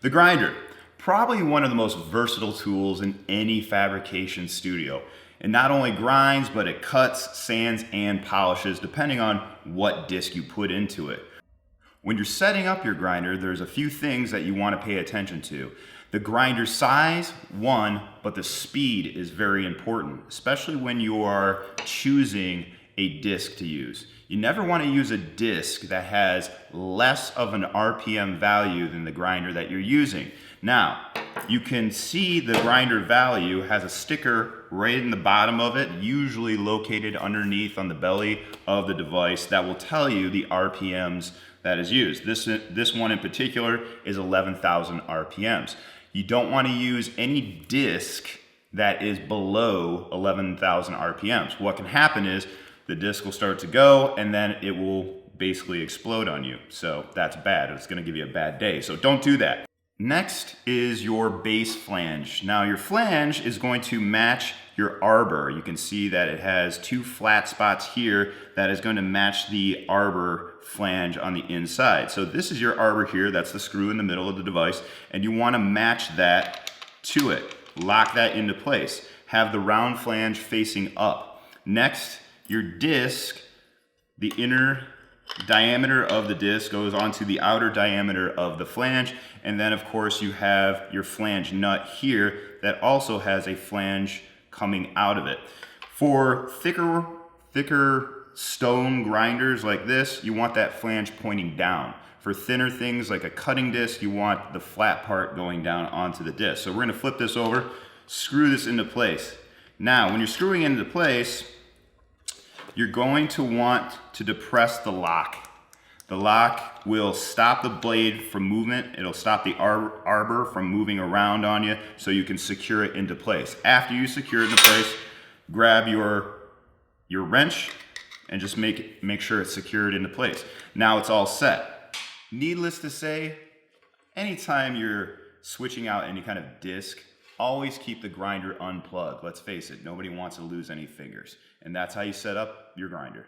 The grinder, probably one of the most versatile tools in any fabrication studio. It not only grinds, but it cuts, sands, and polishes depending on what disc you put into it. When you're setting up your grinder, there's a few things that you want to pay attention to. The grinder size, one, but the speed is very important, especially when you are choosing a disc to use. You never want to use a disc that has less of an RPM value than the grinder that you're using. Now, you can see the grinder value has a sticker right in the bottom of it, usually located underneath on the belly of the device, that will tell you the RPMs that is used. This one in particular is 11,000 RPMs. You don't want to use any disc that is below 11,000 RPMs. What can happen is the disc will start to go and then it will basically explode on you. So that's bad. It's going to give you a bad day. So don't do that. Next is your base flange. Now your flange is going to match your arbor. You can see that it has two flat spots here that is going to match the arbor flange on the inside. So this is your arbor here. That's the screw in the middle of the device. And you want to match that to it. Lock that into place. Have the round flange facing up. Next, your disc, the inner diameter of the disc goes onto the outer diameter of the flange, and then of course you have your flange nut here that also has a flange coming out of it. For thicker stone grinders like this, you want that flange pointing down. For thinner things like a cutting disc, you want the flat part going down onto the disc. So we're going to flip this over, screw this into place. Now when you're screwing it into place, you're going to want to depress the lock. The lock will stop the blade from movement. It'll stop the arbor from moving around on you so you can secure it into place. After you secure it into place, grab your wrench and just make sure it's secured into place. Now it's all set. Needless to say, anytime you're switching out any kind of disc, always keep the grinder unplugged. Let's face it, nobody wants to lose any fingers. And that's how you set up your grinder.